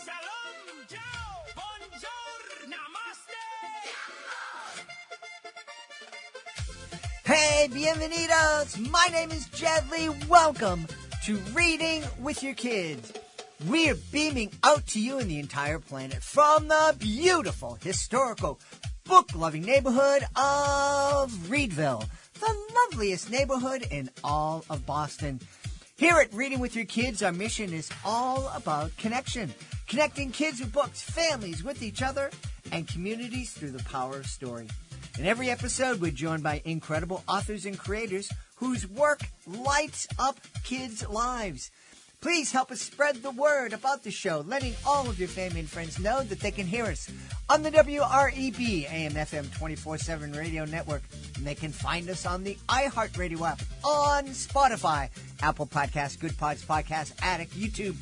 Salam, ciao, bonjour, namaste. Hey, bienvenidos! My name is Jed Lee. Welcome to Reading with Your Kids. We're beaming out to you and the entire planet from the beautiful, historical, book-loving neighborhood of Reedville, the loveliest neighborhood in all of Boston. Here at Reading with Your Kids, our mission is all about connection. Connecting kids with books, families with each other, and communities through the power of story. In every episode, we're joined by incredible authors and creators whose work lights up kids' lives. Please help us spread the word about the show, letting all of your family and friends know that they can hear us on the WREB AM/FM 24/7 radio network. And they can find us on the iHeartRadio app, on Spotify, Apple Podcasts, Good Pods, Podcast Addict, YouTube,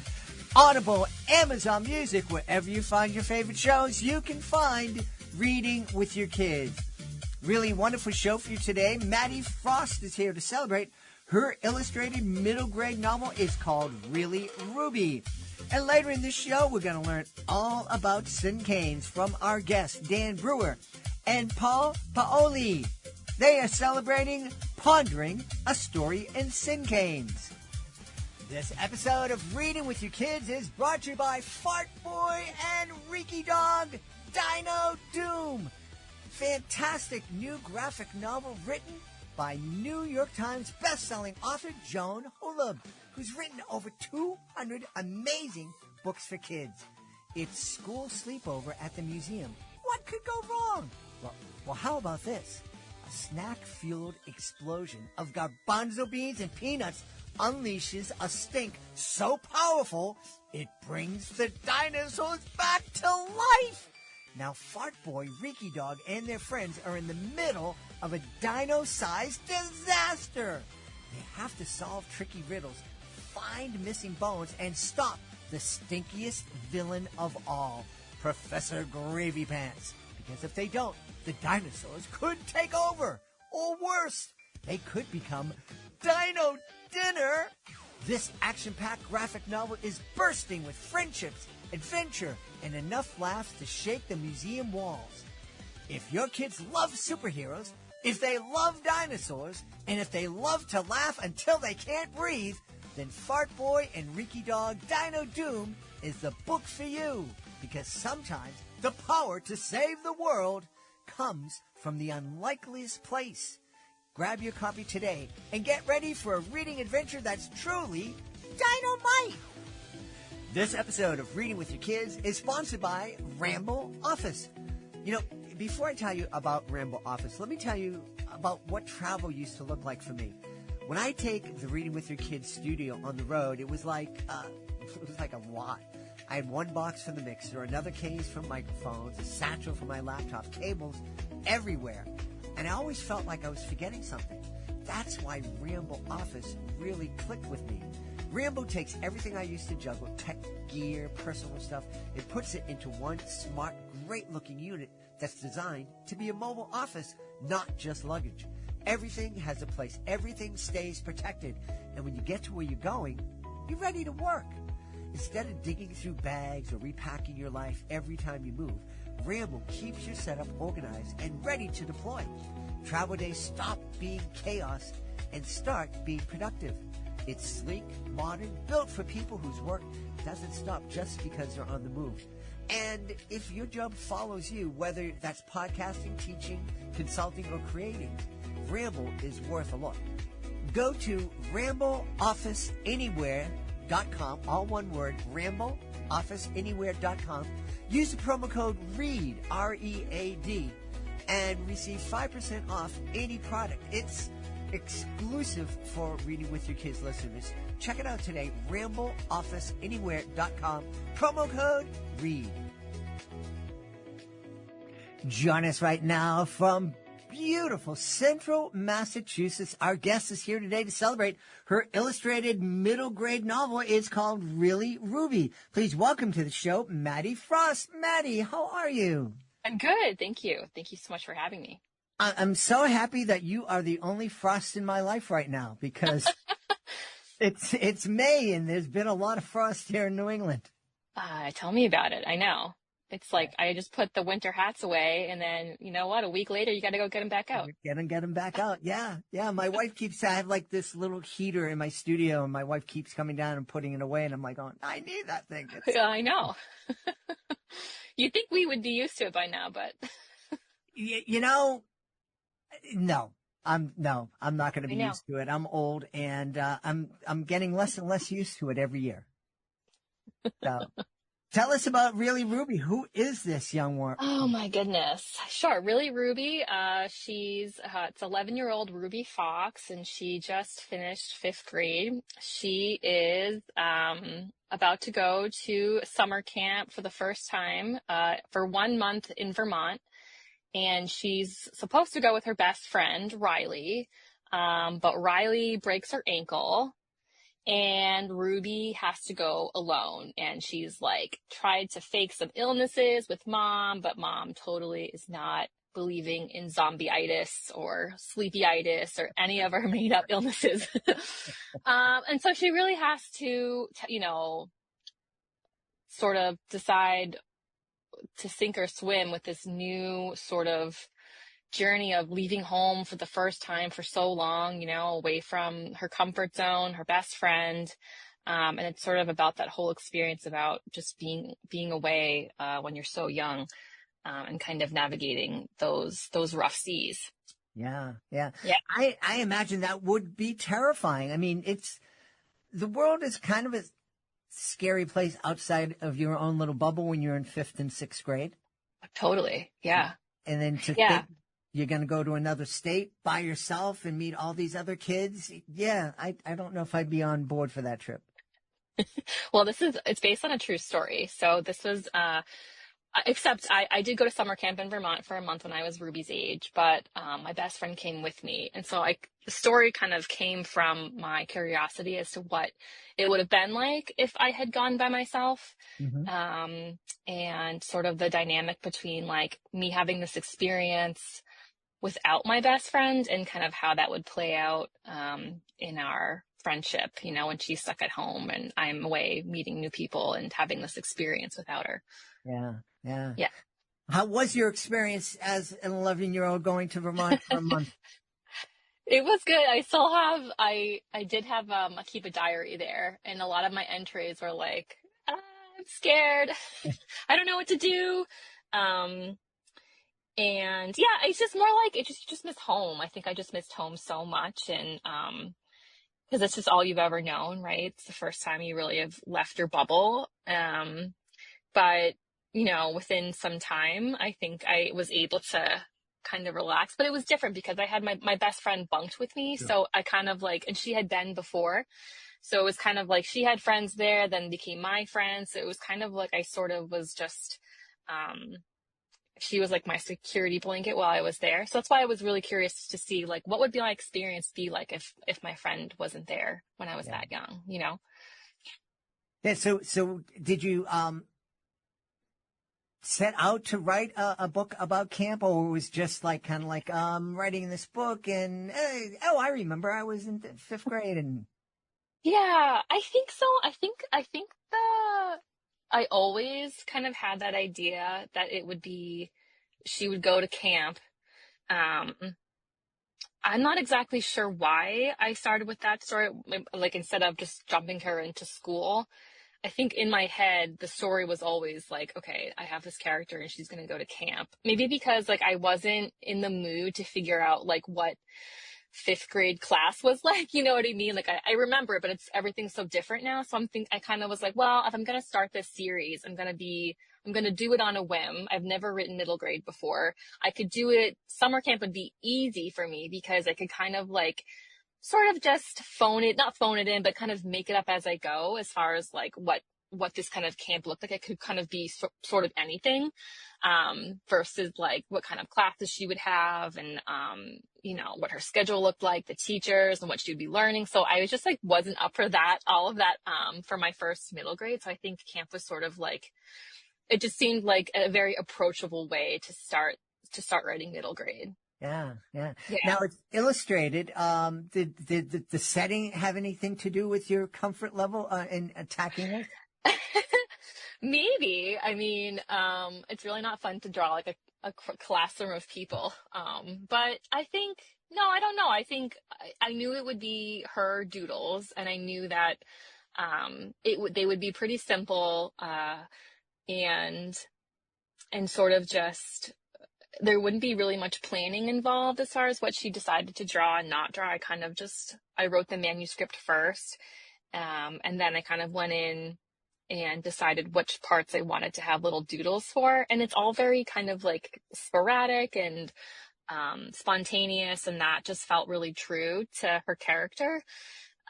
Audible, Amazon Music. Wherever you find your favorite shows, you can find Reading with Your Kids. Really wonderful show for you today. Maddie Frost is here to celebrate. Her illustrated middle grade novel is called Really Ruby. And later in this show, we're going to learn all about sin canes from our guests, Dan Brewer and Paul Paoli. They are celebrating Pondering a Story in Sin Canes. This episode of Reading with Your Kids is brought to you by Fart Boy and Reeky Dog, Dino Doom. Fantastic new graphic novel written by New York Times bestselling author Joan Holub, who's written over 200 amazing books for kids. It's school sleepover at the museum. What could go wrong? Well, how about this? A snack-fueled explosion of garbanzo beans and peanuts unleashes a stink so powerful it brings the dinosaurs back to life. Now, Fart Boy, Reeky Dog, and their friends are in the middle of a dino-sized disaster. They have to solve tricky riddles, find missing bones, and stop the stinkiest villain of all, Professor Gravy Pants. Because if they don't, the dinosaurs could take over. Or worse, they could become Dino Dinner. This action-packed graphic novel is bursting with friendships, adventure, and enough laughs to shake the museum walls. If your kids love superheroes, if they love dinosaurs, and if they love to laugh until they can't breathe, then Fart Boy and Reeky Dog Dino Doom is the book for you. Because sometimes the power to save the world comes from the unlikeliest place. Grab your copy today and get ready for a reading adventure that's truly dynamite. This episode of Reading with Your Kids is sponsored by Ramble Office. You know, before I tell you about Ramble Office, let me tell you about what travel used to look like for me. When I take the Reading with Your Kids studio on the road, it was like a lot. I had one box for the mixer, another case for microphones, a satchel for my laptop, cables everywhere. And I always felt like I was forgetting something. That's why Ramble Office really clicked with me. Rambo takes everything I used to juggle, tech gear, personal stuff, and puts it into one smart, great-looking unit that's designed to be a mobile office, not just luggage. Everything has a place. Everything stays protected. And when you get to where you're going, you're ready to work. Instead of digging through bags or repacking your life every time you move, Rambo keeps your setup organized and ready to deploy. Travel days stop being chaos and start being productive. It's sleek, modern, built for people whose work doesn't stop just because they're on the move. And if your job follows you, whether that's podcasting, teaching, consulting, or creating, Ramble is worth a look. Go to rambleofficeanywhere.com, all one word, rambleofficeanywhere.com. Use the promo code READ, R-E-A-D, and receive 5% off any product. It's exclusive for Reading with Your Kids listeners. Check it out today, rambleofficeanywhere.com, promo code READ. Join us right now from beautiful Central Massachusetts. Our guest is here today to celebrate her illustrated middle grade novel. It's called Really Ruby. Please welcome to the show, Maddie Frost. Maddie, how are you? I'm good. Thank you. Thank you so much for having me. I'm so happy that you are the only frost in my life right now because it's May and there's been a lot of frost here in New England. Tell me about it. I know. It's like I just put the winter hats away, and then you know what? A week later, you got to go get them back out. Get them back out. Yeah. Yeah. My wife I have like this little heater in my studio, and my wife keeps coming down and putting it away. And I'm like, I need that thing. Yeah, I know. You'd think we would be used to it by now, but you know, no. I'm not going to be I know. used to it. I'm old, and I'm getting less and less used to it every year. So, tell us about Really Ruby. Who is this young woman? Oh my goodness. Sure. Really, Ruby. It's 11-year-old Ruby Fox, and she just finished fifth grade. She is about to go to summer camp for the first time for 1 month in Vermont. And she's supposed to go with her best friend, Riley. But Riley breaks her ankle. And Ruby has to go alone. And she's like tried to fake some illnesses with mom, but mom totally is not believing in zombie-itis or sleepy-itis or any of her made up illnesses. And so she really has to, sort of decide to sink or swim with this new sort of journey of leaving home for the first time for so long, away from her comfort zone, her best friend. And it's sort of about that whole experience about just being away when you're so young, and kind of navigating those rough seas. Yeah. Yeah. Yeah. I imagine that would be terrifying. I mean, the world is kind of a scary place outside of your own little bubble when you're in 5th and 6th grade. Totally. Yeah. And then to think you're going to go to another state by yourself and meet all these other kids. Yeah. I don't know if I'd be on board for that trip. Well, it's based on a true story. So this was, except I did go to summer camp in Vermont for a month when I was Ruby's age, but my best friend came with me. And so the story kind of came from my curiosity as to what it would have been like if I had gone by myself. Mm-hmm. And sort of the dynamic between like me having this experience without my best friend and kind of how that would play out in our friendship, when she's stuck at home and I'm away meeting new people and having this experience without her. Yeah. Yeah. Yeah. How was your experience as an 11-year-old going to Vermont for a month? It was good. I did have, I keep a diary there, and a lot of my entries were like, I'm scared. I don't know what to do. And yeah, it's just more like, just miss home. I think I just missed home so much. And, cause it's just all you've ever known, right? It's the first time you really have left your bubble. But within some time, I think I was able to kind of relax, but it was different because I had my best friend bunked with me. Sure. So I kind of like, and she had been before. So it was kind of like she had friends there, then became my friends. So it was kind of like I sort of was just, she was like my security blanket while I was there. So that's why I was really curious to see like, what would my experience be like if my friend wasn't there when I was that young, Yeah. So did you, set out to write a book about camp, or it was just like kind of like writing this book and I remember I was in 5th grade and yeah, I think so. I think I always kind of had that idea that she would go to camp. I'm not exactly sure why I started with that story, like instead of just jumping her into school. I think in my head, the story was always like, okay, I have this character and she's going to go to camp. Maybe because like I wasn't in the mood to figure out like what 5th grade class was like, you know what I mean? Like I remember it, but everything's so different now. So I kind of was like, well, if I'm going to start this series, I'm going to do it on a whim. I've never written middle grade before. I could do it. Summer camp would be easy for me because I could kind of like sort of just not phone it in, but kind of make it up as I go as far as like what this kind of camp looked like. It could kind of be sort of anything, versus like what kind of classes she would have and, what her schedule looked like, the teachers and what she would be learning. So I was just like, wasn't up for that, all of that, for my first middle grade. So I think camp was sort of like, it just seemed like a very approachable way to start writing middle grade. Yeah. Now it's illustrated. Did the setting have anything to do with your comfort level in attacking it? Maybe. I mean, it's really not fun to draw like a classroom of people. But I think, no, I don't know. I think I knew it would be her doodles, and I knew that they would be pretty simple, and sort of just there wouldn't be really much planning involved as far as what she decided to draw and not draw. I kind of just I wrote the manuscript first, and then I kind of went in and decided which parts I wanted to have little doodles for. And it's all very kind of like sporadic and spontaneous, and that just felt really true to her character.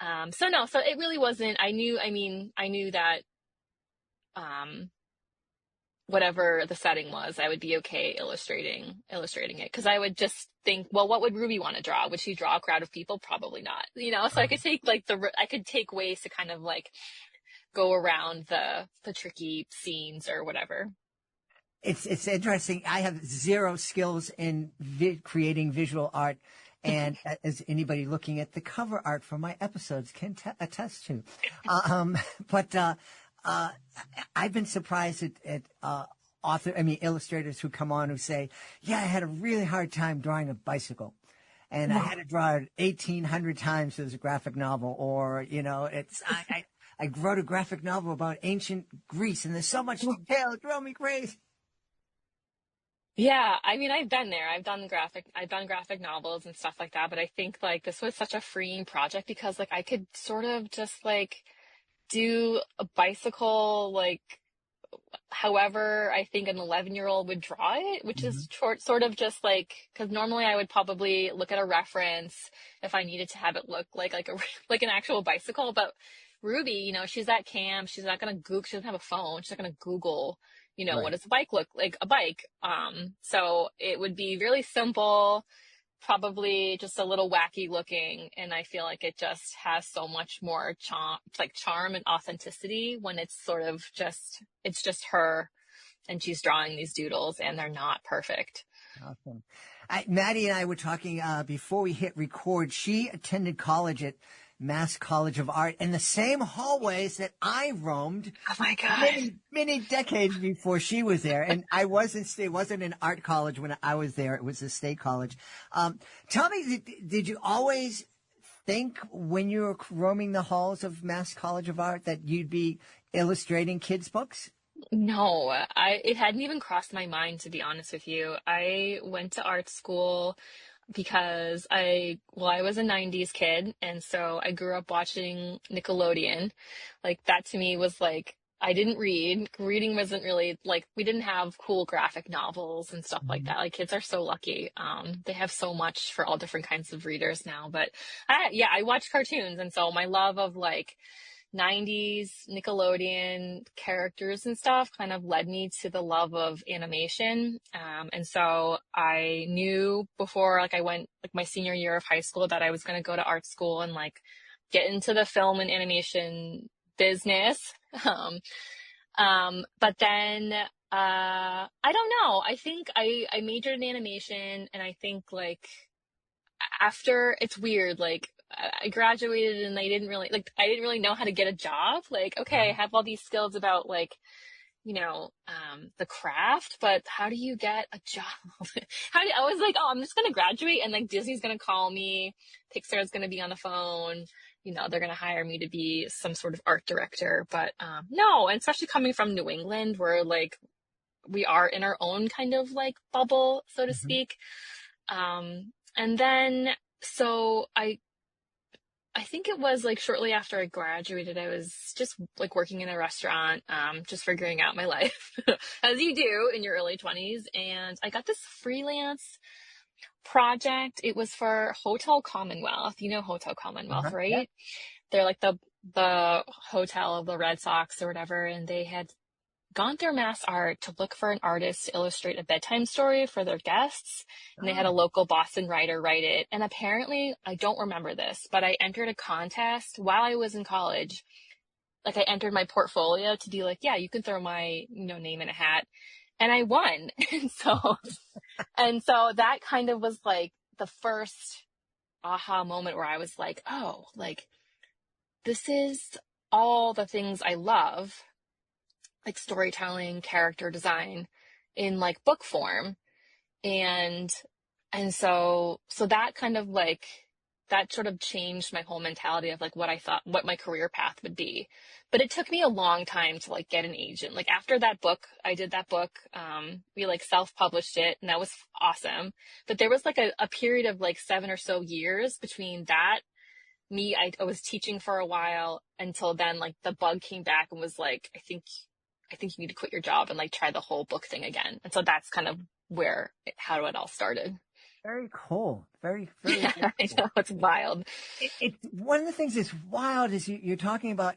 So no, so it really wasn't. I knew that um, whatever the setting was, I would be okay illustrating it, because I would just think, well, what would Ruby want to draw? Would she draw a crowd of people? Probably not. So I could take I could take ways to kind of like go around the tricky scenes or whatever. It's interesting. I have zero skills in creating visual art, and as anybody looking at the cover art for my episodes can attest to. But I've been surprised at illustrators who come on who say, "Yeah, I had a really hard time drawing a bicycle, and I had to draw it 1,800 times as a graphic novel," or I wrote a graphic novel about ancient Greece, and there's so much detail, it drove me crazy. Yeah, I mean, I've been there. I've done graphic novels and stuff like that, but I think like this was such a freeing project because like I could sort of just like do a bicycle like however I think an 11-year-old would draw it, which is sort of just like, because normally I would probably look at a reference if I needed to have it look like like an actual bicycle. But Ruby, she's at camp. She's not gonna Google. She doesn't have a phone. She's not gonna Google, Right. what does a bike look like? A bike. So it would be really simple, probably just a little wacky looking, and I feel like it just has so much more charm and authenticity when it's sort of it's just her, and she's drawing these doodles, and they're not perfect. Awesome. Maddie and I were talking before we hit record. She attended college at Mass College of Art in the same hallways that I roamed Oh my God. many decades before she was there. And it wasn't an art college when I was there. It was a state college. Tell me, did you always think when you were roaming the halls of Mass College of Art that you'd be illustrating kids' books? No, it hadn't even crossed my mind, to be honest with you. I went to art school because I was a 90s kid, and so I grew up watching Nickelodeon. Like that to me was like, I didn't read. Reading wasn't really like, we didn't have cool graphic novels and stuff like that. Like kids are so lucky. They have so much for all different kinds of readers now. But I watched cartoons, and so my love of like 90s Nickelodeon characters and stuff kind of led me to the love of animation. And so I knew before like I went like my senior year of high school that I was going to go to art school and like get into the film and animation business. But then I don't know. I think I majored in animation, and I think like after, it's weird, like I graduated and I didn't really know how to get a job. Like, okay, I have all these skills about like, the craft, but how do you get a job? I was like, oh, I'm just going to graduate and like Disney's going to call me. Pixar's going to be on the phone. They're going to hire me to be some sort of art director. But no, and especially coming from New England, where like we are in our own kind of like bubble, so to speak. And then, so I think it was like shortly after I graduated, I was just like working in a restaurant, just figuring out my life as you do in your early 20s. And I got this freelance project. It was for Hotel Commonwealth. You know Hotel Commonwealth, right? Yeah. They're like the hotel of the Red Sox or whatever. And they had gone through Mass Art to look for an artist to illustrate a bedtime story for their guests. And they had a local Boston writer write it. And apparently, I don't remember this, but I entered a contest while I was in college. Like I entered my portfolio to be like, yeah, you can throw my, name in a hat. And I won. And so that kind of was like the first aha moment where I was like, oh, like this is all the things I love. like storytelling, character design in like book form. And so that kind of like that sort of changed my whole mentality of like what I thought what my career path would be. But it took me a long time to like get an agent. Like after that book, I did that book, we like self-published it, and that was awesome. But there was like a period of like 7 or so years between that, I was teaching for a while until then like the bug came back and was like, I think you need to quit your job and like try the whole book thing again. And so that's kind of how it all started. Very cool. Very, very, Yeah, very I cool. know, it's wild. One of the things that's wild is you're talking about,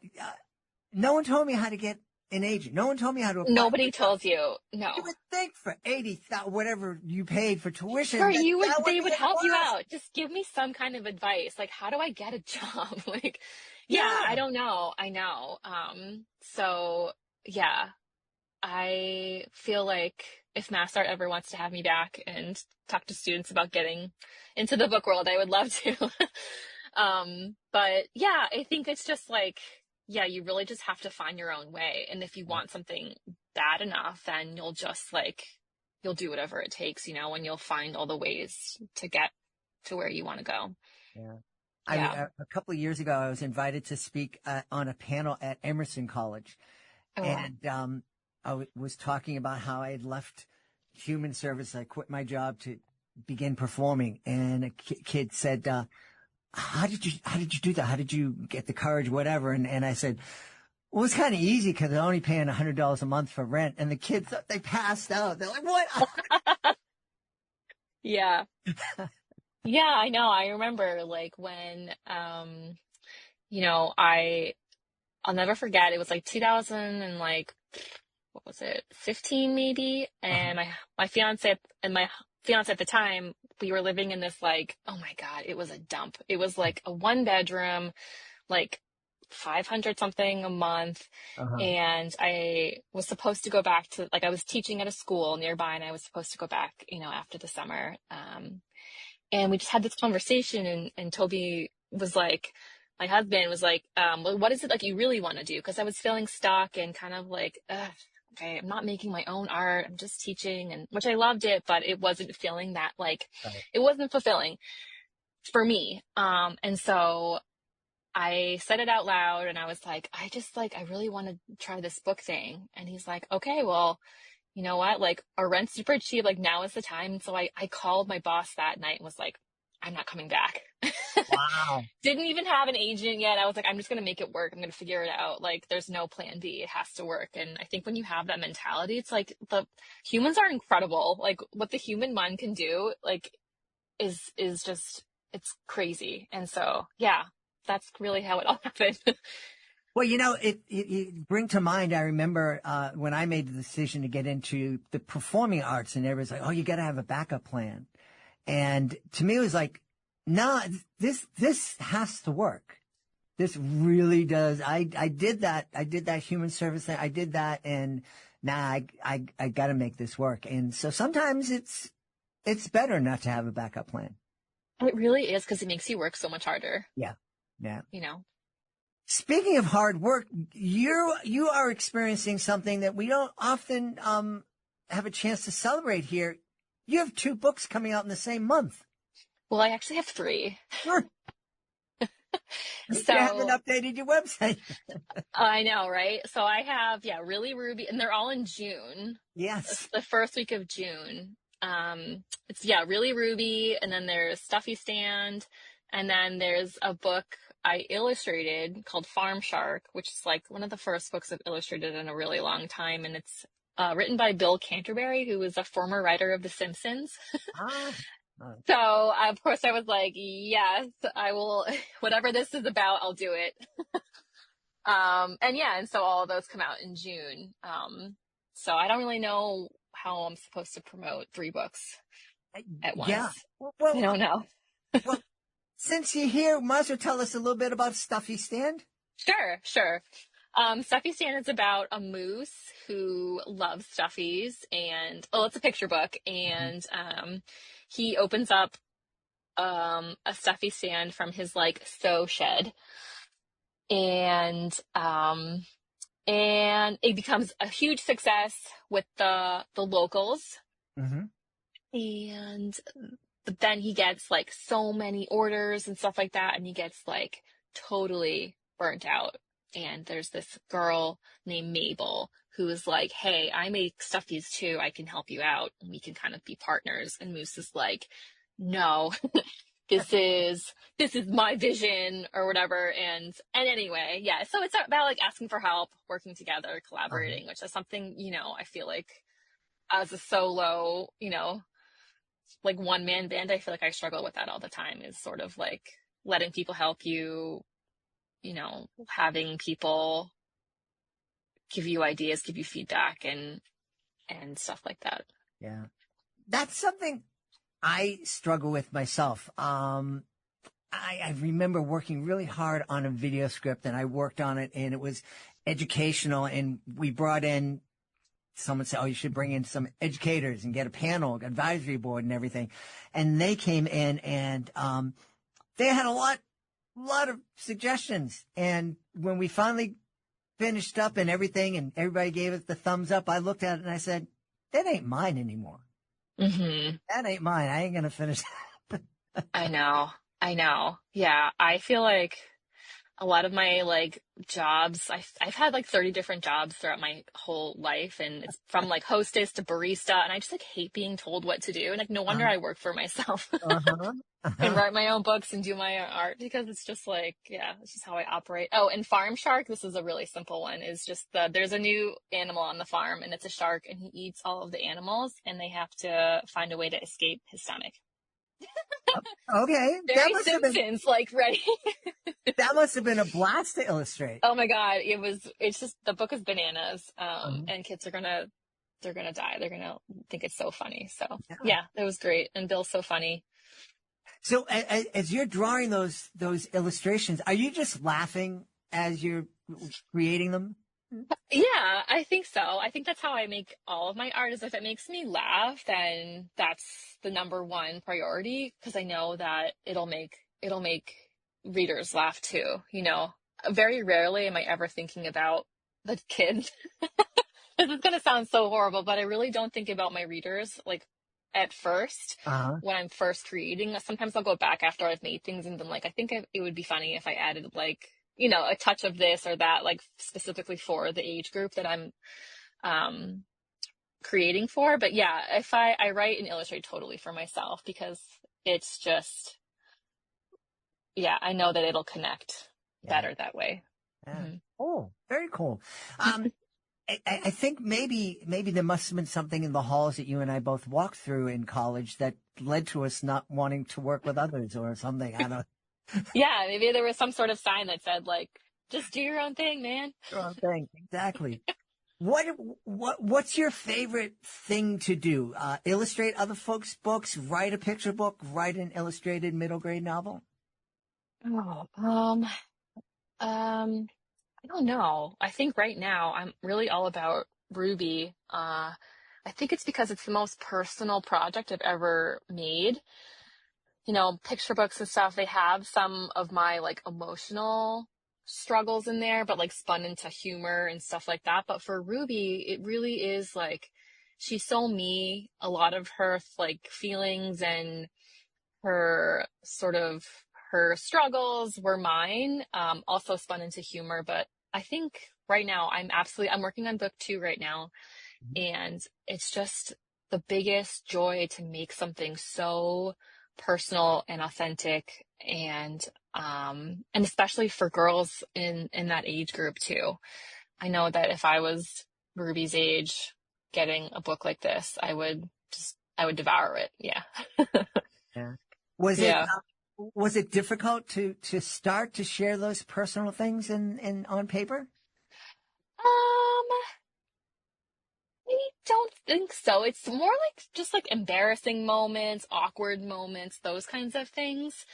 no one told me how to get an agent. No one told me how to apply. Nobody told you. No. You would think for 80,000, whatever you paid for tuition, Sure, that they would would be help you advice. out. Just give me some kind of advice. Like, how do I get a job? Like, yeah, I Yeah. don't know. I know. So yeah, I feel like if MassArt ever wants to have me back and talk to students about getting into the book world, I would love to. But yeah, I think it's just like, yeah, you really just have to find your own way. And if you want something bad enough, then you'll do whatever it takes, and you'll find all the ways to get to where you want to go. Yeah. Yeah. A couple of years ago, I was invited to speak on a panel at Emerson College. Oh, wow. And was talking about how I had left human service. I quit my job to begin performing. And a kid said, how did you do that? How did you get the courage, whatever? And I said, well, it's kind of easy because I'm only paying $100 a month for rent. And the kids, they passed out. They're like, what? Yeah. Yeah, I know. I remember like when, I'll never forget. It was like 2000 and like, what was it, 15 maybe? And my fiance at the time, we were living in this like, oh my God, it was a dump. It was like a 1 bedroom, like 500 something a month. And I was supposed to go back to, like, I was teaching at a school nearby, and I was supposed to go back, after the summer. And we just had this conversation, and Toby was like, my husband was like, well, what is it like you really want to do? Because I was feeling stuck and kind of like, okay, I'm not making my own art. I'm just teaching, and which I loved it, but it wasn't feeling that like, it wasn't fulfilling for me. And so I said it out loud, and I was like, I really want to try this book thing. And he's like, okay, well, you know what? Like, our rent's super cheap. Like, now is the time. And so I called my boss that night and was like, I'm not coming back. Wow. Didn't even have an agent yet. I was like, I'm just going to make it work. I'm going to figure it out. Like, there's no plan B. It has to work. And I think when you have that mentality, it's like the humans are incredible. Like, what the human mind can do, like, is just, it's crazy. And so, yeah, that's really how it all happened. Well, it bring to mind, I remember when I made the decision to get into the performing arts, and everybody's like, oh, you got to have a backup plan. And to me, it was like, nah, this has to work. This really does. I did that. I did that human service thing. I did that. And now I got to make this work. And so sometimes it's better not to have a backup plan. It really is, because it makes you work so much harder. Yeah. Yeah. Speaking of hard work, you are experiencing something that we don't often have a chance to celebrate here. You have 2 books coming out in the same month. Well, I actually have 3. Sure. So you haven't updated your website. I know, right? So I have, Really Ruby, and they're all in June. Yes. It's the first week of June. It's Really Ruby, and then there's Stuffy Stand, and then there's a book I illustrated called Farm Shark, which is like one of the first books I've illustrated in a really long time, and it's written by Bill Canterbury, who was a former writer of The Simpsons. So, of course, I was like, yes, I will, whatever this is about, I'll do it. And so all of those come out in June. So I don't really know how I'm supposed to promote 3 books at once. Yeah. Well, I don't know. Well, since you're here, might as well tell us a little bit about Stuffy Stand. Sure. Stuffy Stand is about a moose who loves stuffies, and it's a picture book, and he opens up a stuffy stand from his like sew shed, and and it becomes a huge success with the locals. Mm-hmm. And but then he gets like so many orders and stuff like that, and he gets like totally burnt out. And there's this girl named Mabel who is like, hey, I make stuffies too, I can help you out and we can kind of be partners. And Moose is like, no, this is my vision or whatever. And anyway, yeah, so it's about like asking for help, working together, Uh-huh. collaborating, which is something, I feel like as a solo, like one man band, I feel like I struggle with that all the time, is sort of like letting people help you, having people give you ideas, give you feedback and stuff like that. Yeah. That's something I struggle with myself. I remember working really hard on a video script, and I worked on it, and it was educational, and we brought in, someone said, oh, you should bring in some educators and get a panel, advisory board and everything. And they came in, and they had a lot of suggestions. And when we finally finished up and everything, and everybody gave it the thumbs up, I looked at it and I said, that ain't mine anymore. Mm-hmm. That ain't mine. I ain't going to finish. I know. I know. Yeah. I feel like a lot of my like jobs, I've had like 30 different jobs throughout my whole life, and it's from like hostess to barista, and I just like hate being told what to do. And like no wonder I work for myself Uh-huh. and Uh-huh. write my own books and do my own art, because it's just like, yeah, it's just how I operate. Oh, and Farm Shark, this is a really simple one, is just there's a new animal on the farm, and it's a shark, and he eats all of the animals, and they have to find a way to escape his stomach. Okay. Very Simpsons, like, ready. That must have been a blast to illustrate. Oh my God, it's just, the book is bananas. Uh-huh. And kids they're gonna die. They're gonna think it's so funny. So Yeah. yeah, it was great. And Bill's so funny. So as you're drawing those illustrations, are you just laughing as you're creating them? Yeah, I think so. I think that's how I make all of my art, is if it makes me laugh, then that's the number one priority, because I know that it'll make readers laugh too. Very rarely am I ever thinking about the kid. This is gonna sound so horrible, but I really don't think about my readers like at first Uh-huh. when I'm first creating. Sometimes I'll go back after I've made things and then like I think it would be funny if I added like a touch of this or that, like specifically for the age group that I'm um creating for. But yeah, if I write and illustrate totally for myself, because it's just, yeah, I know that it'll connect Yeah. better that way. Yeah. Mhm. Oh, very cool. I think maybe there must have been something in the halls that you and I both walked through in college that led to us not wanting to work with others or something. I don't Yeah, maybe there was some sort of sign that said like, just do your own thing, man. wrong thing. Exactly. What's your favorite thing to do? Illustrate other folks' books, write a picture book, write an illustrated middle grade novel? Oh, I don't know. I think right now I'm really all about Ruby. I think it's because it's the most personal project I've ever made. Picture books and stuff, they have some of my like emotional struggles in there, but like spun into humor and stuff like that. But for Ruby, it really is like she's so me. A lot of her like feelings and her sort of her struggles were mine, also spun into humor. But I think right now I'm working on book 2 right now, and it's just the biggest joy to make something so personal and authentic, and especially for girls in that age group too. I know that if I was Ruby's age getting a book like this, I would devour it. Yeah. Yeah. Was it Yeah. was it difficult to start to share those personal things in on paper? Um, I don't think so. It's more like just like embarrassing moments, awkward moments, those kinds of things.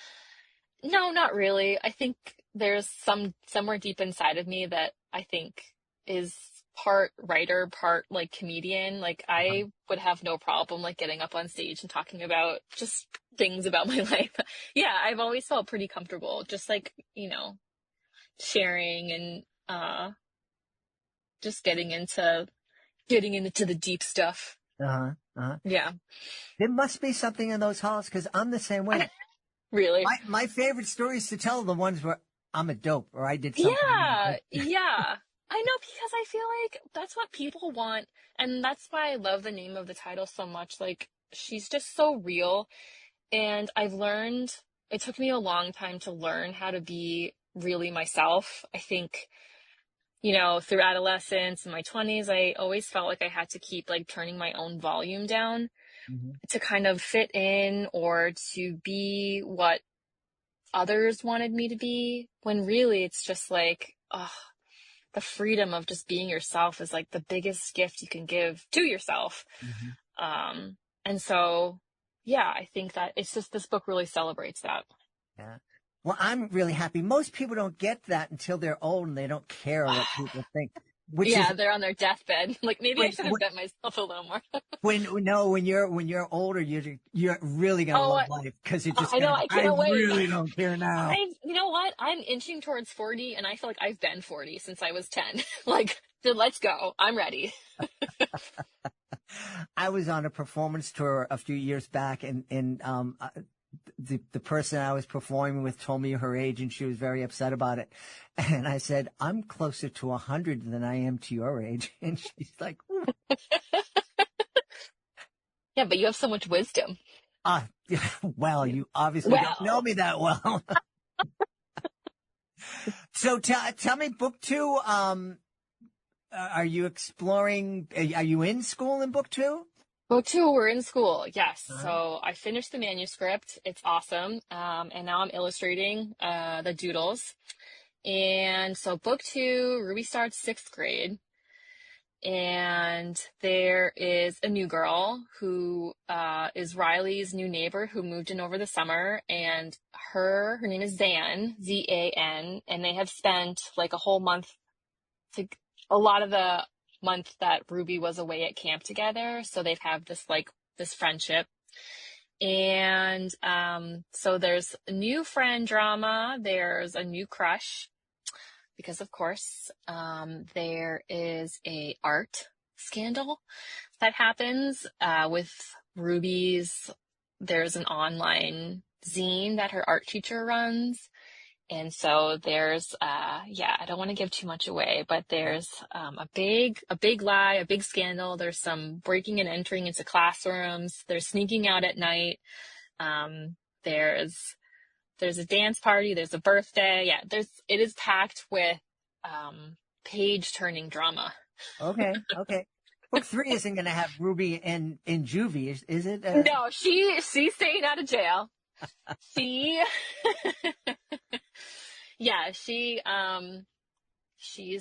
No, not really. I think there's somewhere deep inside of me that I think is part writer, part like comedian. Like I would have no problem like getting up on stage and talking about just things about my life. Yeah, I've always felt pretty comfortable just like, sharing and just getting into the deep stuff. Uh-huh. Uh-huh. Yeah. There must be something in those halls because I'm the same way. Really? My favorite stories to tell are the ones where I'm a dope or I did something. Yeah, yeah. I know, because I feel like that's what people want, and that's why I love the name of the title so much. Like, she's just so real, and I've learned, it took me a long time to learn how to be really myself. I think, through adolescence and my 20s, I always felt like I had to keep like turning my own volume down Mhm. to kind of fit in or to be what others wanted me to be, when really it's just like, the freedom of just being yourself is like the biggest gift you can give to yourself. Mhm. And so, yeah, I think that it's just, this book really celebrates that. Yeah. Well, I'm really happy. Most people don't get that until they're old and they don't care what people think. Which Yeah, is they're on their deathbed. Like, maybe I when, should have bet myself a little more. when you're older, you're really gonna Oh, love life because you're just I know, gonna. I I can't wait. really don't care now. You know what? I'm inching towards 40, and I feel like I've been 40 since I was 10. Like, dude, let's go. I'm ready. I was on a performance tour a few years back, and the person I was performing with told me her age, and she was very upset about it. And I said, "I'm closer to 100 than I am to your age." And she's like, "Ooh." Yeah, but you have so much wisdom. Well, you obviously don't know Well, me that well. So tell me, book two. Are you exploring? Are you in school in book two? book two, we're in school. Yes. Uh-huh. So I finished the manuscript. It's awesome. And now I'm illustrating the doodles. And so book two, Ruby starts 6th grade. And there is a new girl who is Riley's new neighbor who moved in over the summer, and her name is Zan, Z-A-N, and they have spent like a whole month, a lot of the month that Ruby was away at camp together, so they've had this friendship. And so there's a new friend drama, there's a new crush, because of course, there is a art scandal that happens with Ruby's. There's an online zine that her art teacher runs. And so there's, I don't want to give too much away, but there's a big lie, a big scandal. There's some breaking and entering into classrooms. There's sneaking out at night. There's a dance party. There's a birthday. Yeah, it is packed with page-turning drama. Okay. Book three isn't going to have Ruby in juvie, is it? No, she's staying out of jail. Yeah, she's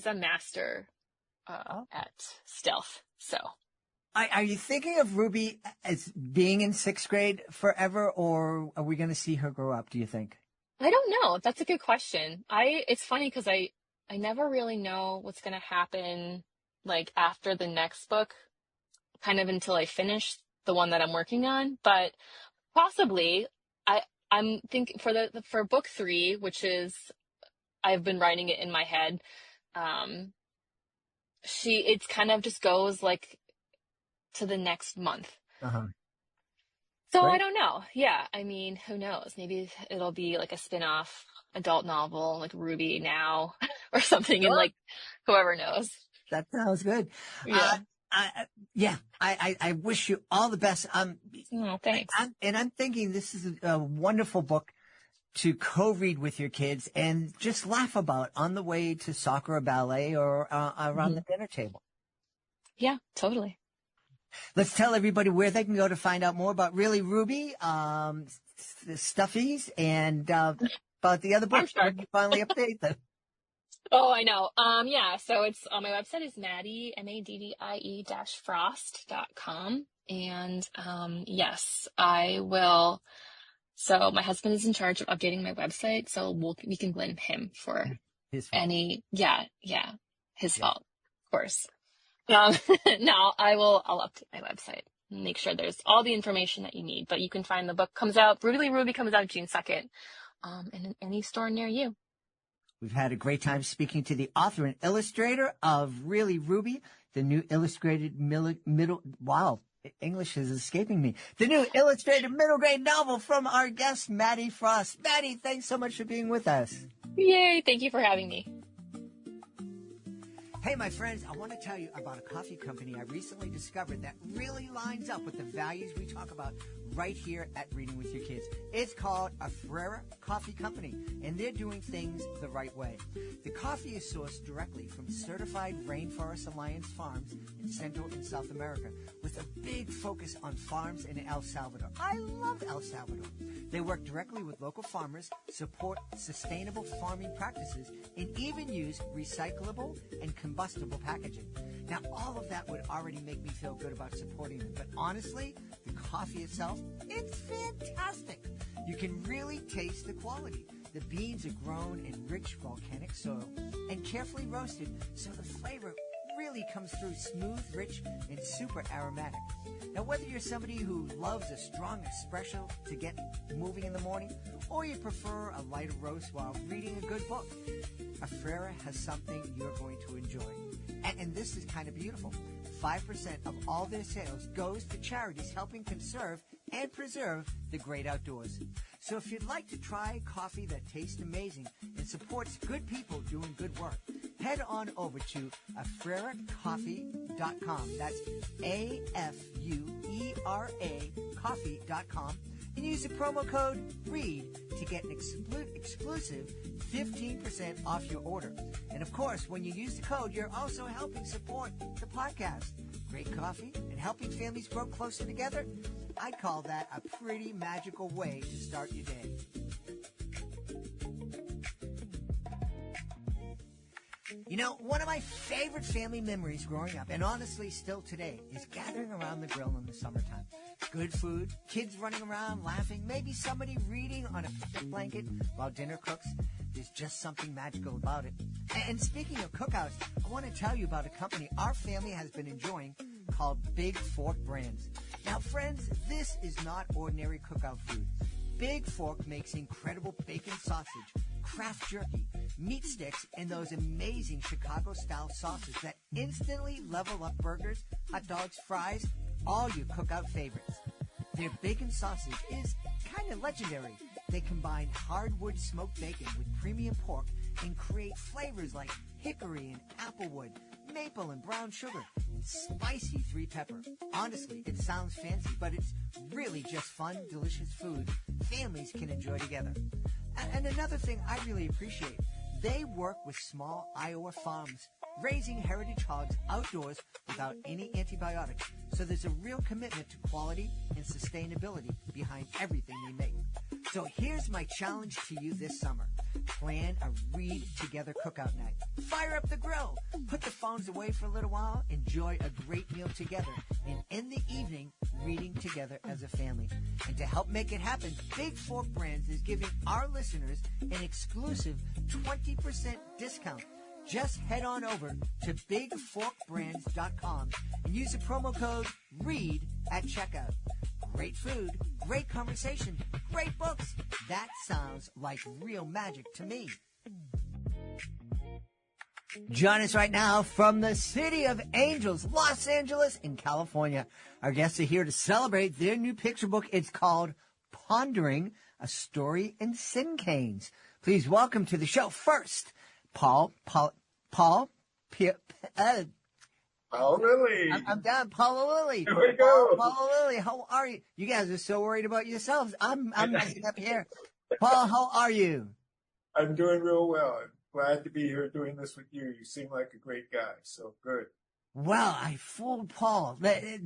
a master at stealth. So, Are you thinking of Ruby as being in 6th grade forever, or are we going to see her grow up, do you think? I don't know. That's a good question. It's funny because I never really know what's going to happen like after the next book, kind of until I finish the one that I'm working on, but possibly I'm thinking for book 3, which is, I've been writing it in my head. It kind of just goes like to the next month. Uh-huh. So Great. I don't know. Yeah. I mean, who knows? Maybe it'll be like a spin-off adult novel, like Ruby Now or something. Sure. And like, whoever knows. That sounds good. Yeah. I wish you all the best. Oh, thanks. I'm thinking this is a wonderful book to co-read with your kids and just laugh about on the way to soccer or ballet or around the dinner table. Yeah, totally. Let's tell everybody where they can go to find out more about Really Ruby, the Stuffies, and about the other books. When you finally update them. Oh, I know. So it's on my website is Maddie, Maddie-Frost.com. And yes, I will. So my husband is in charge of updating my website, so we can blame him for His fault. his fault, of course. No, I'll update my website and make sure there's all the information that you need. But you can find the book Really Ruby comes out June 2nd, in any store near you. We've had a great time speaking to the author and illustrator of Really Ruby, the new illustrated English is escaping me. The new illustrated middle grade novel from our guest, Maddie Frost. Maddie, thanks so much for being with us. Yay, thank you for having me. Hey, my friends, I want to tell you about a coffee company I recently discovered that really lines up with the values we talk about right here at Reading with Your Kids. It's called Author-illustrator Coffee Company, and they're doing things the right way. The coffee is sourced directly from certified Rainforest Alliance farms in Central and South America, with a big focus on farms in El Salvador. I love El Salvador. They work directly with local farmers, support sustainable farming practices, and even use recyclable and combustible packaging. Now, all of that would already make me feel good about supporting them, but honestly, the coffee itself, it's fantastic. You can really taste the quality. The beans are grown in rich volcanic soil and carefully roasted, so the flavor really comes through smooth, rich, and super aromatic. Now, whether you're somebody who loves a strong espresso to get moving in the morning, or you prefer a lighter roast while reading a good book, Author-illustrator has something you're going to enjoy. And this is kind of beautiful. 5% of all their sales goes to charities helping conserve and preserve the great outdoors. So if you'd like to try coffee that tastes amazing and supports good people doing good work, head on over to author-illustrator.com. That's AFUERA coffee.com, and use the promo code READ to get an exclusive 15% off your order. And of course, when you use the code, you're also helping support the podcast. Great coffee and helping families grow closer together. I'd call that a pretty magical way to start your day. You know, one of my favorite family memories growing up, and honestly still today, is gathering around the grill in the summertime. Good food, kids running around laughing, maybe somebody reading on a picnic blanket while dinner cooks. There's just something magical about it. And speaking of cookouts, I want to tell you about a company our family has been enjoying called Big Fork Brands. Now, friends, this is not ordinary cookout food. Big Fork makes incredible bacon sausage, craft jerky, meat sticks, and those amazing Chicago-style sauces that instantly level up burgers, hot dogs, fries, all your cookout favorites. Their bacon sausage is kind of legendary. They combine hardwood smoked bacon with premium pork and create flavors like hickory and applewood, maple and brown sugar, and spicy 3-pepper. Honestly, it sounds fancy, but it's really just fun, delicious food families can enjoy together. And another thing I really appreciate, they work with small Iowa farms, raising heritage hogs outdoors without any antibiotics. So there's a real commitment to quality and sustainability behind everything they make. So here's my challenge to you this summer. Plan a read together cookout night. Fire up the grill. Put the phones away for a little while. Enjoy a great meal together. And end the evening reading together as a family. And to help make it happen, Big Fork Brands is giving our listeners an exclusive 20% discount. Just head on over to bigforkbrands.com and use the promo code READ at checkout. Great food, great conversation, great books. That sounds like real magic to me. Join us right now from the City of Angels, Los Angeles in California. Our guests are here to celebrate their new picture book. It's called Pondering, a Story in Sin Canes. Please welcome to the show first, Paul Lily. I'm down. Paula Lily. Here we go. Paula Lily, how are you? You guys are so worried about yourselves. I'm messing up here. Paul, how are you? I'm doing real well. I'm glad to be here doing this with you. You seem like a great guy, so good. Well, I fooled Paul.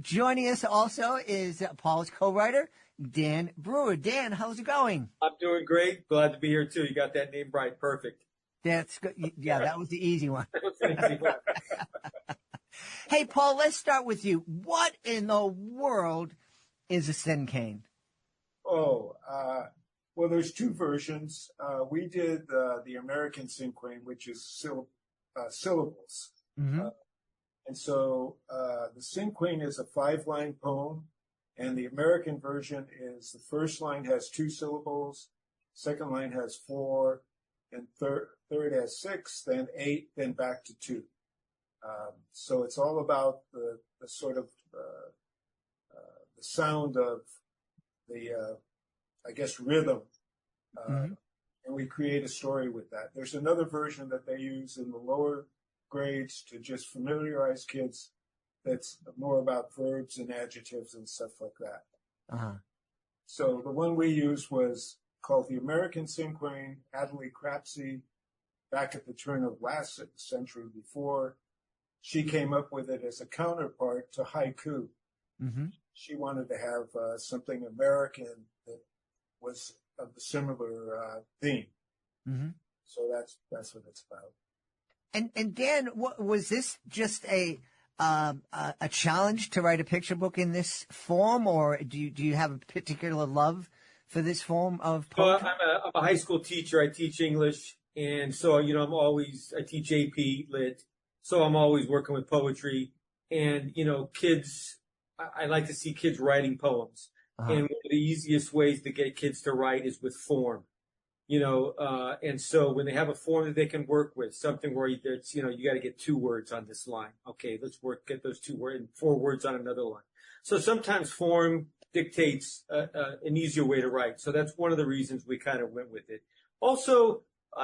Joining us also is Paul's co-writer, Dan Brewer. Dan, how's it going? I'm doing great. Glad to be here, too. You got that name right. Perfect. That's good. Yeah, that was the easy one. Hey, Paul, let's start with you. What in the world is a sin cane? Well, there's two versions. We did the American cinquain, which is syllables. Mm-hmm. And so the cinquain is a 5-line poem, and the American version is the first line has 2 syllables, second line has 4, and third has 6, then 8, then back to 2. So it's all about the sort of the sound of the, I guess, rhythm. And we create a story with that. There's another version that they use in the lower grades to just familiarize kids that's more about verbs and adjectives and stuff like that. So the one we used was called the American Cinquain, Adelaide Crapsey, back at the turn of last century before. She came up with it as a counterpart to haiku. She wanted to have something American that was of a similar theme. So that's what it's about. And Dan, was this just a challenge to write a picture book in this form, or do you have a particular love for this form of poetry? Well, I'm a high school teacher. I teach English, and so I teach AP Lit, so I'm always working with poetry. And kids, I like to see kids writing poems. And one of the easiest ways to get kids to write is with form. And so when they have a form that they can work with, something where it's, you got to get 2 words on this line. Okay, let's get those 2 words and 4 words on another line. So sometimes form dictates an easier way to write. So that's one of the reasons we kind of went with it. Also,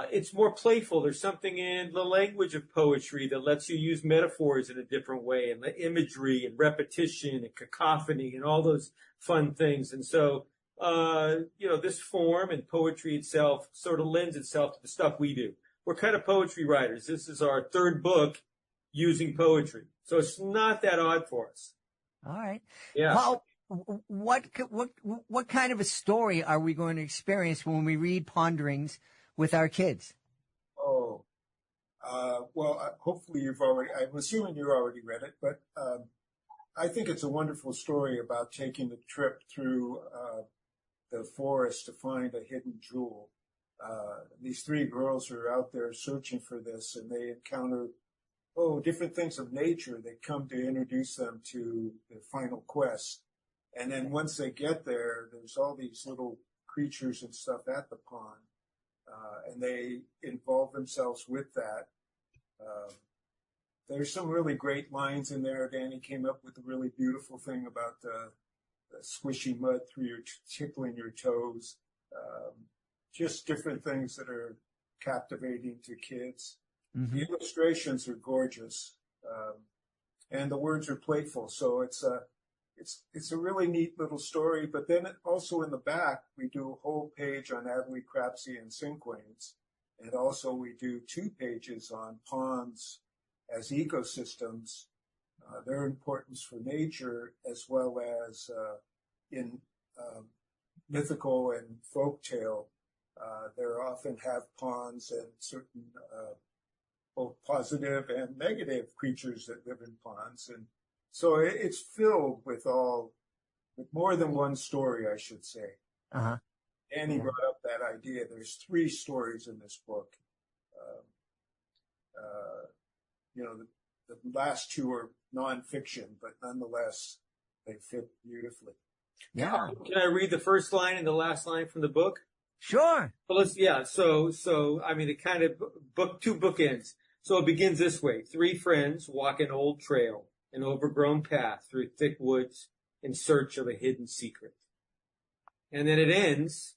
it's more playful. There's something in the language of poetry that lets you use metaphors in a different way, and the imagery and repetition and cacophony and all those fun things. And so, this form and poetry itself sort of lends itself to the stuff we do. We're kind of poetry writers. This is our 3rd book using poetry. So it's not that odd for us. All right. Yeah. Well, what kind of a story are we going to experience when we read Ponderings with our kids? Hopefully I'm assuming you already read it, but I think it's a wonderful story about taking the trip through the forest to find a hidden jewel. These 3 girls are out there searching for this, and they encounter, different things of nature that come to introduce them to the final quest. And then once they get there, there's all these little creatures and stuff at the pond, and they involve themselves with that. There's some really great lines in there. Danny came up with a really beautiful thing about the squishy mud tickling your toes. Just different things that are captivating to kids. The illustrations are gorgeous, and the words are playful. So it's a really neat little story. But then also in the back, we do a whole page on Adelaide Crapsey and cinquains, and also we do 2 pages on ponds as ecosystems, their importance for nature, as well as in mythical and folktale. There often have ponds and certain both positive and negative creatures that live in ponds. And so it's filled with more than one story, I should say. Annie brought up that idea. There's 3 stories in this book. The last 2 are nonfiction, but nonetheless, they fit beautifully. Yeah. Can I read the first line and the last line from the book? Sure. Well, So I mean, the kind of book, 2 bookends. So it begins this way: 3 friends walk an old trail, an overgrown path through thick woods in search of a hidden secret. And then it ends,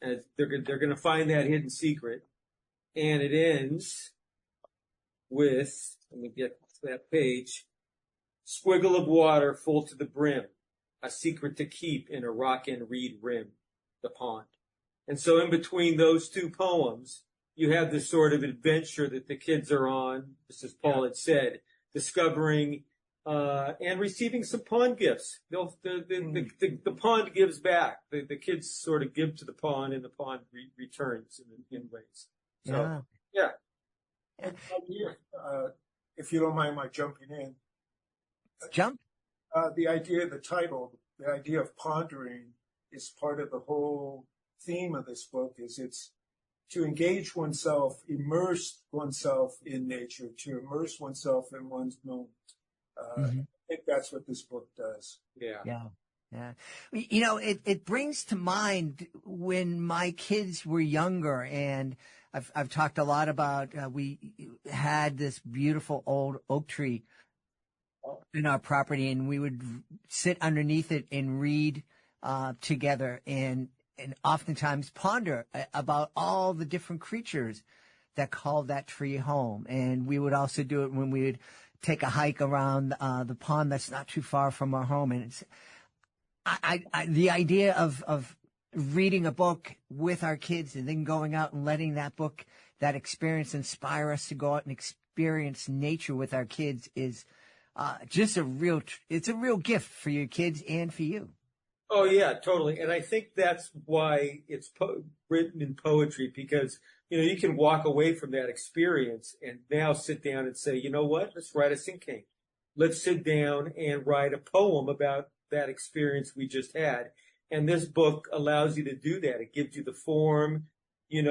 and they're going to find that hidden secret. And it ends with, let me get to that page, squiggle of water full to the brim, a secret to keep in a rock and reed rim, the pond. And so in between those 2 poems, you have this sort of adventure that the kids are on, just as Paul had said, discovering and receiving some pond gifts. The pond gives back. The kids sort of give to the pond, and the pond returns in ways. So, yeah. If you don't mind my jumping in. Jump? The idea of the title, the idea of pondering, is part of the whole theme of this book. It's to engage oneself, immerse oneself in nature, to immerse oneself in one's moment. I think that's what this book does. Yeah. It brings to mind when my kids were younger, and I've talked a lot about, we had this beautiful old oak tree in our property, and we would sit underneath it and read together, and oftentimes ponder about all the different creatures that called that tree home. And we would also do it when we would take a hike around the pond that's not too far from our home. And it's the idea of reading a book with our kids and then going out and letting that book, that experience, inspire us to go out and experience nature with our kids is just it's a real gift for your kids and for you. Oh yeah, totally. And I think that's why it's written in poetry, because, you can walk away from that experience and now sit down and say, you know what, let's write a syncane. Let's sit down and write a poem about that experience we just had. And this book allows you to do that. It gives you the form, you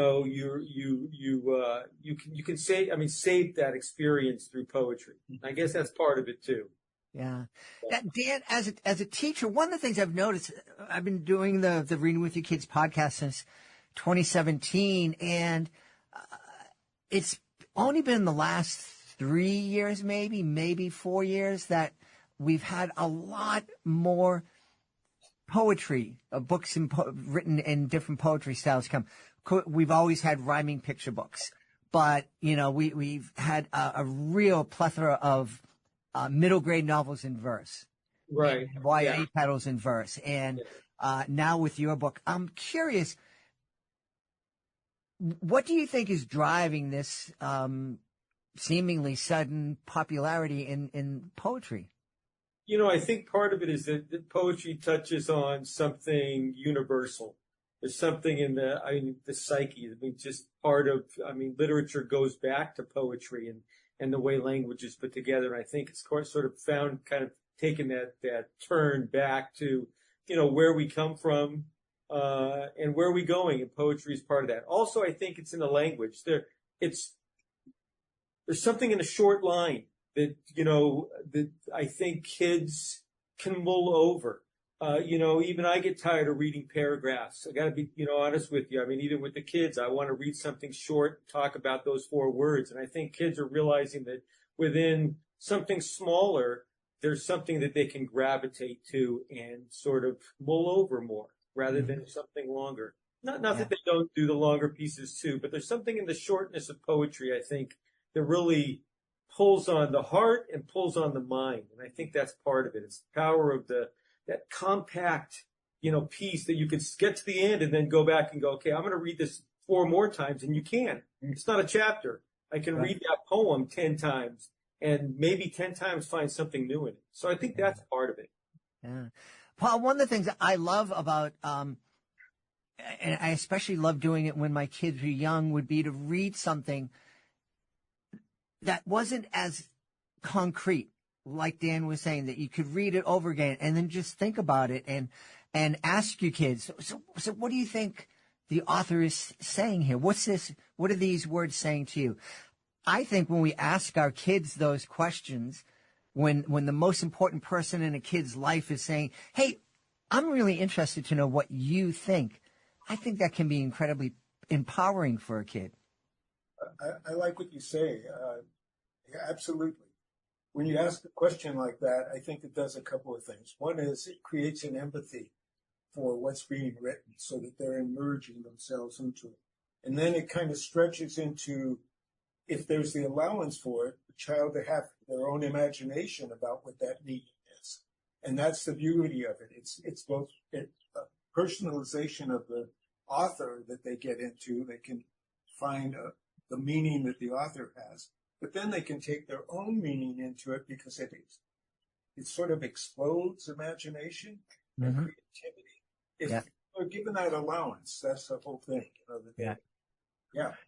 can save that experience through poetry. I guess that's part of it too. Yeah. Dan, as a teacher, one of the things I've noticed, I've been doing the Reading with Your Kids podcast since 2017, and it's only been the last 3 years, maybe 4 years, that we've had a lot more poetry, books written in different poetry styles come. We've always had rhyming picture books, but, we've had a real plethora of middle grade novels in verse, right? YA titles in verse, and now with your book, I'm curious, what do you think is driving this seemingly sudden popularity in poetry? I think part of it is that poetry touches on something universal. There's something in the psyche. Just part of, literature goes back to poetry and the way language is put together. And I think it's sort of taken that turn back to, where we come from, and where are we going? And poetry is part of that. Also, I think it's in the language. There's something in a short line that, that I think kids can mull over. Even I get tired of reading paragraphs. I got to be, honest with you. Even with the kids, I want to read something short, talk about those 4 words. And I think kids are realizing that within something smaller, there's something that they can gravitate to and sort of mull over more rather than something longer. Not that they don't do the longer pieces too, but there's something in the shortness of poetry, I think, that really pulls on the heart and pulls on the mind. And I think that's part of it. It's the power of that compact, piece that you can get to the end and then go back and go, okay, I'm going to read this 4 more times, and you can. It's not a chapter. I can read that poem 10 times and maybe 10 times find something new in it. So I think that's part of it. Yeah. Paul, one of the things I love about, and I especially love doing it when my kids were young, would be to read something that wasn't as concrete, like Dan was saying, that you could read it over again and then just think about it and ask your kids, so what do you think the author is saying here? What's this? What are these words saying to you? I think when we ask our kids those questions, when the most important person in a kid's life is saying, hey, I'm really interested to know what you think, I think that can be incredibly empowering for a kid. I like what you say. Absolutely. When you ask a question like that, I think it does a couple of things. One is it creates an empathy for what's being written so that they're immersing themselves into it. And then it kind of stretches into, if there's the allowance for it, the child to have their own imagination about what that meaning is. And that's the beauty of it. It's both a personalization of the author that they get into. They can find the meaning that the author has, but then they can take their own meaning into it because it sort of explodes imagination and creativity. If you're given that allowance, that's the whole thing.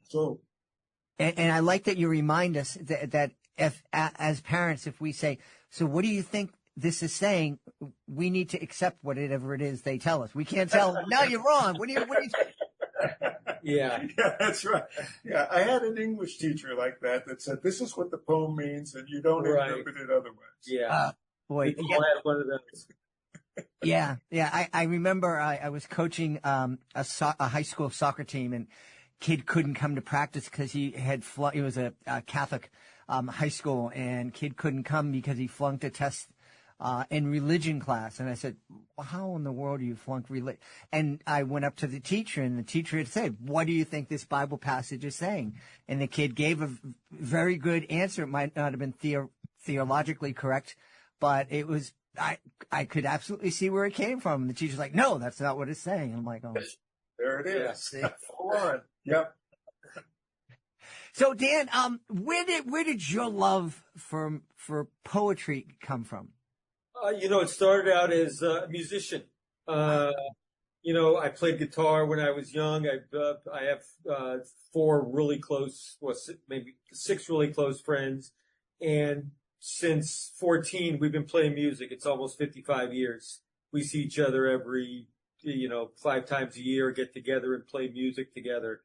So, and I like that you remind us that if, as parents, if we say, so what do you think this is saying? We need to accept whatever it is they tell us. We can't tell them, no, you're wrong. What do you Yeah, that's right. Yeah, I had an English teacher like that said, this is what the poem means, and you don't interpret it otherwise. Yeah. Boy. We all had one of those. Yeah. I remember I was coaching a high school soccer team, and kid couldn't come to practice because he had it was a Catholic high school, and kid couldn't come because he flunked a test in religion class. And I said, well, how in the world do you flunk religion? And I went up to the teacher, and the teacher had said, what do you think this Bible passage is saying? And the kid gave a very good answer. It might not have been theologically correct, but it was, I could absolutely see where it came from. And the teacher's like, no, that's not what it's saying. And I'm like, oh. There it is. Hold on. Yep. So Dan, where did your love for poetry come from? It started out as a musician. I played guitar when I was young. I have four really close, maybe six really close friends, and since 14, we've been playing music. It's almost 55 years. We see each other every 5 times a year, get together and play music together.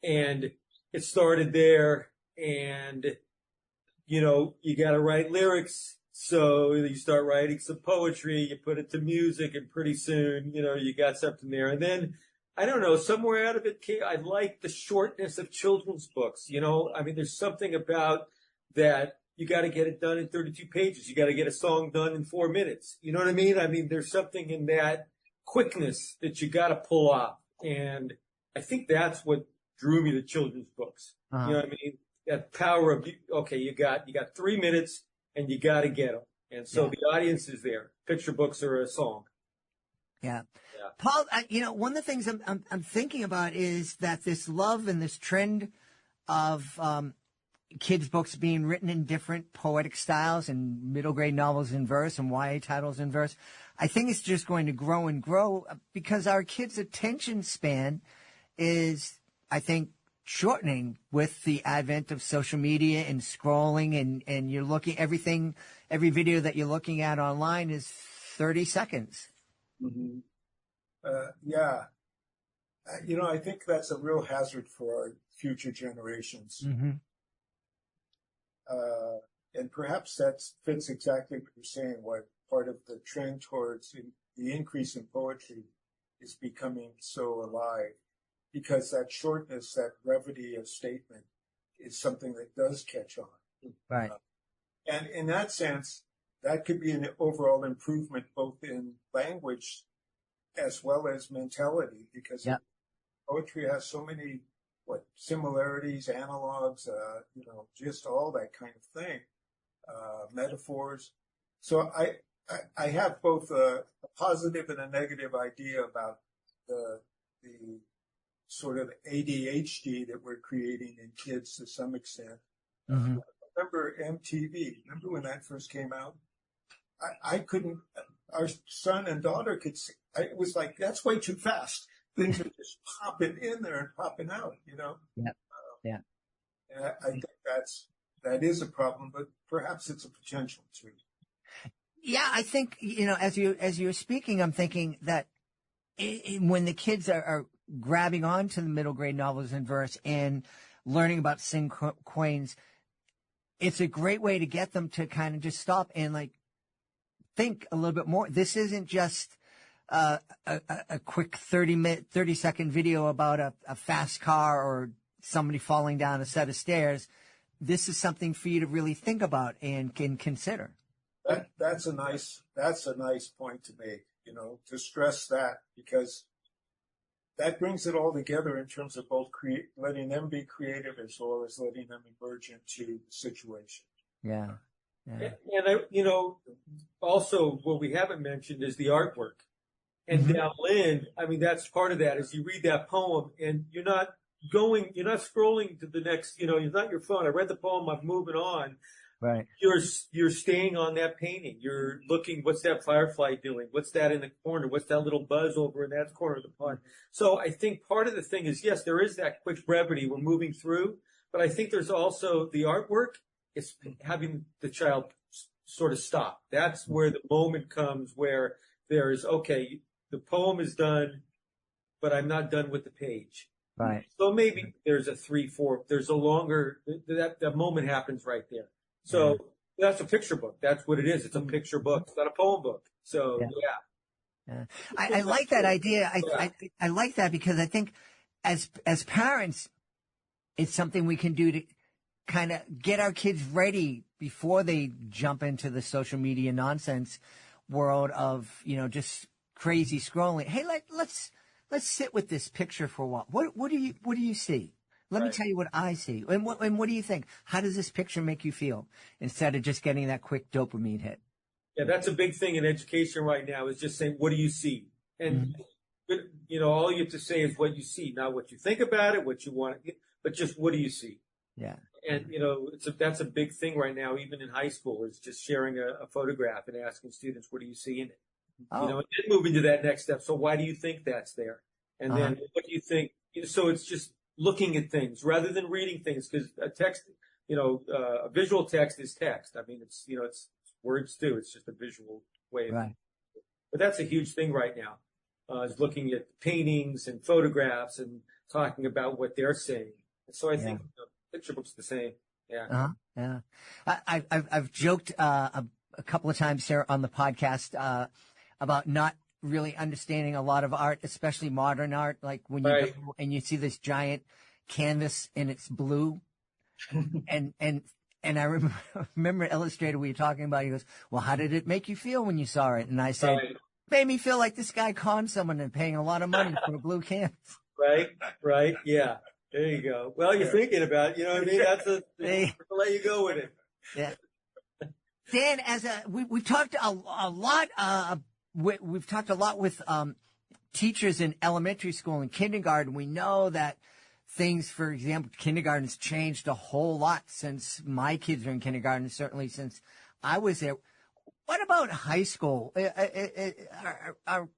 And it started there, and, you got to write lyrics. So you start writing some poetry, you put it to music, and pretty soon, you got something there. And then, I don't know, somewhere out of it came, I like the shortness of children's books. There's something about that. You got to get it done in 32 pages. You got to get a song done in 4 minutes. You know what I mean? There's something in that quickness that you got to pull off. And I think that's what drew me to children's books. Uh-huh. You know what I mean? That power of, okay, you got 3 minutes and you got to get them. And so the audience is there. Picture books are a song. Yeah. Paul, one of the things I'm thinking about is that this love and this trend of, kids' books being written in different poetic styles and middle grade novels in verse and YA titles in verse. I think it's just going to grow and grow because our kids' attention span is, I think, shortening with the advent of social media and scrolling, and you're looking every video that you're looking at online is 30 seconds. Mm-hmm. I think that's a real hazard for our future generations. Mm-hmm. And perhaps that fits exactly what you're saying, why part of the trend towards the increase in poetry is becoming so alive, because that shortness, that brevity of statement is something that does catch on. Right. And in that sense, that could be an overall improvement both in language as well as mentality, because poetry has so many similarities, analogs, just all that kind of thing, metaphors. So I have both a positive and a negative idea about the sort of ADHD that we're creating in kids to some extent. Mm-hmm. Remember MTV? Remember when that first came out? I couldn't, our son and daughter could see, it was like, that's way too fast. Things are just popping in there and popping out, Yeah. And I think that is a problem, but perhaps it's a potential too. Yeah, I think, as you're speaking, I'm thinking that when the kids are grabbing onto the middle grade novels in verse and learning about Sing Quains, it's a great way to get them to kind of just stop and think a little bit more. This isn't just a quick 30-second video about a fast car or somebody falling down a set of stairs. This is something for you to really think about and can consider. That's a nice point to make, to stress that, because that brings it all together in terms of both letting them be creative as well as letting them emerge into the situation. Yeah. And also what we haven't mentioned is the artwork. And Mm-hmm. Down Lynn, that's part of that, is you read that poem and you're not scrolling to the next, it's not your phone. I read the poem, I'm moving on. Right. You're staying on that painting. You're looking, what's that firefly doing? What's that in the corner? What's that little buzz over in that corner of the pond? So I think part of the thing is, yes, there is that quick brevity we're moving through, but I think there's also the artwork is having the child sort of stop. That's where the moment comes where there's, okay, the poem is done, but I'm not done with the page. Right. So maybe there's a 3-4, there's a longer, that moment happens right there. So that's a picture book. That's what it is. It's a picture book. It's not a poem book. So I like that idea. I like that because I think as parents, it's something we can do to kind of get our kids ready before they jump into the social media nonsense world of, just crazy scrolling. Hey, let's sit with this picture for a while. What do you see? Let me tell you what I see. And what do you think? How does this picture make you feel? Instead of just getting that quick dopamine hit. Yeah, that's a big thing in education right now, is just saying, what do you see? And, all you have to say is what you see, not what you think about it, what you want, but just what do you see? Yeah. And, that's a big thing right now, even in high school, is just sharing a photograph and asking students, what do you see in it? Oh. And then moving to that next step. So why do you think that's there? And then what do you think? So it's just looking at things rather than reading things, because a text, a visual text is text. I mean, it's words too. It's just a visual way. Right. But that's a huge thing right now, is looking at paintings and photographs and talking about what they're saying. And so I think picture book's the same. Yeah. Yeah. I've joked a couple of times here on the podcast about not really understanding a lot of art, especially modern art. Like when you go and you see this giant canvas and it's blue, and I remember Illustrator we were talking about. He goes, "Well, how did it make you feel when you saw it?" And I said, "Made me feel like this guy conned someone and paying a lot of money for a blue canvas." Right. Yeah. There you go. Well, you're thinking about it. You know what I mean? That's I'll let you go with it. Yeah. Dan, we've talked a lot. We've talked a lot with teachers in elementary school and kindergarten. We know that things, for example, kindergarten's changed a whole lot since my kids are in kindergarten, certainly since I was there. What about high school? Are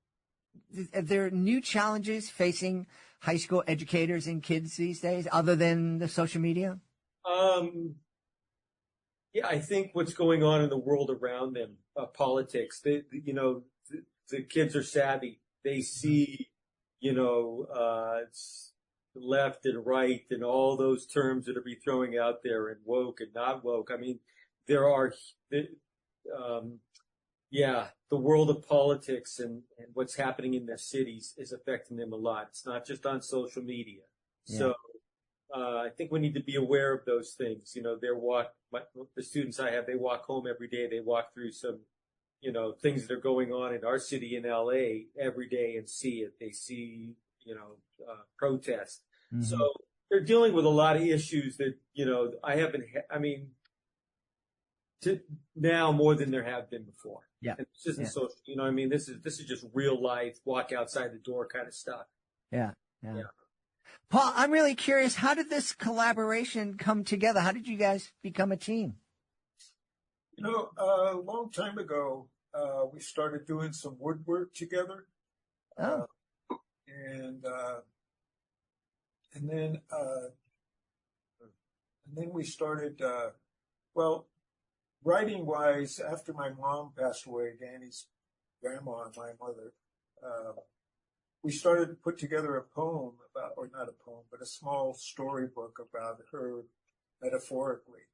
there new challenges facing high school educators and kids these days, other than the social media? Yeah, I think what's going on in the world around them, politics, the kids are savvy. They see, left and right and all those terms that are be throwing out there, and woke and not woke. I mean, the world of politics and what's happening in their cities is affecting them a lot. It's not just on social media. Yeah. So, I think we need to be aware of those things. The students I have, they walk home every day. They walk through some, things that are going on in our city in LA every day and see it. They see, protests. Mm-hmm. So they're dealing with a lot of issues that, now more than there have been before. Yeah. And this isn't social, this is just real life, walk outside the door kind of stuff. Yeah. Paul, I'm really curious, how did this collaboration come together? How did you guys become a team? A long time ago, we started doing some woodwork together. Oh. And then we started, writing wise, after my mom passed away, Danny's grandma and my mother, we started to put together a poem not a poem, but a small storybook about her metaphorically.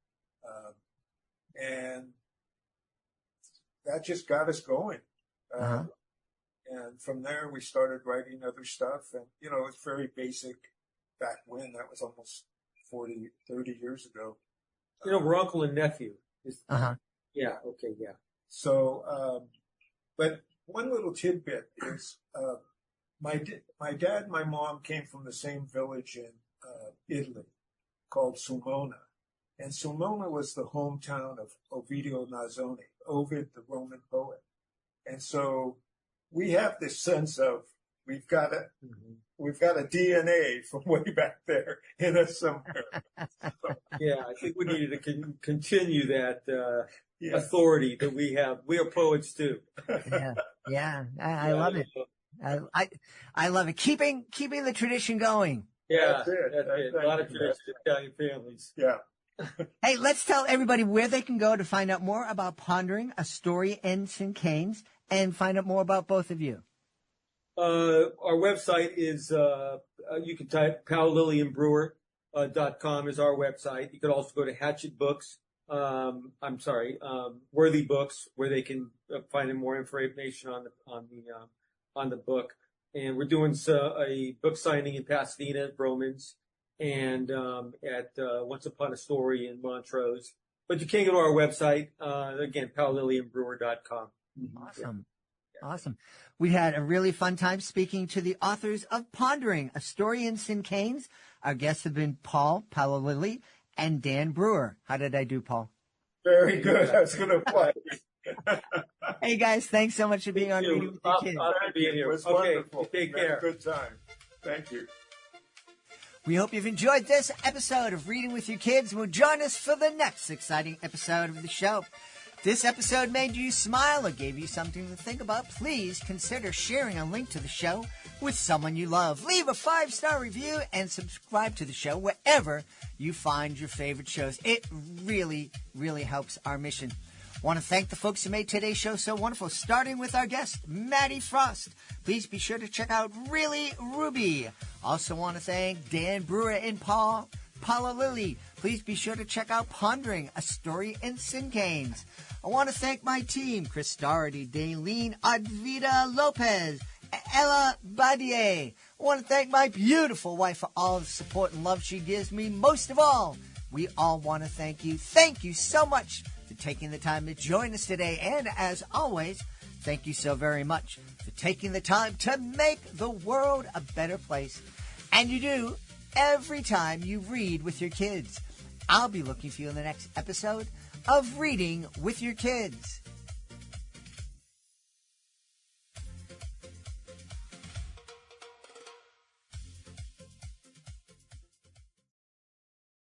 And that just got us going. And from there, we started writing other stuff. And, it's very basic back when. That was almost 30 years ago. We're uncle and nephew. Yeah. Okay. Yeah. So, but one little tidbit is, my dad and my mom came from the same village in Italy called Sulmona. And Sulmona was the hometown of Ovidio Nazzoni, Ovid, the Roman poet. And so we have this sense of we've got a DNA from way back there in us somewhere. Yeah, I think we needed to continue that authority that we have. We are poets too. Yeah. I love it. I love it. Keeping the tradition going. Yeah, that's it. A lot of traditions in Italian families. Yeah. Hey, let's tell everybody where they can go to find out more about Pondering a Story in St. Canes and find out more about both of you. Our website is, you can type powellillianbrewer.com is our website. You could also go to Hatchet Books, Worthy Books, where they can find more information on the book. And we're doing a book signing in Pasadena, Romans. and at Once Upon a Story in Montrose. But you can go to our website, again, powlillianbrewer.com. Awesome. Awesome. We had a really fun time speaking to the authors of Pondering, A Story in Sin Canes. Our guests have been Paul Lilly and Dan Brewer. How did I do, Paul? Very good. I was going to play. Hey, guys, thanks so much for being on Reading with Your Kids. I'll be here. It was Okay, wonderful. take We had care. a good time. Thank you. We hope you've enjoyed this episode of Reading with Your Kids. We'll join us for the next exciting episode of the show. If this episode made you smile or gave you something to think about, please consider sharing a link to the show with someone you love. Leave a 5-star review and subscribe to the show wherever you find your favorite shows. It really, really helps our mission. I want to thank the folks who made today's show so wonderful, starting with our guest, Maddie Frost. Please be sure to check out Really Ruby. Also want to thank Dan Brewer and Paula Lilly. Please be sure to check out Pondering, A Story in Sin Canes. I want to thank my team, Chris Doherty, Daleen Advita Lopez, Ella Badier. I want to thank my beautiful wife for all the support and love she gives me. Most of all, we all want to thank you. Thank you so much for taking the time to join us today. And as always, thank you so very much for taking the time to make the world a better place. And you do every time you read with your kids. I'll be looking for you in the next episode of Reading with Your Kids.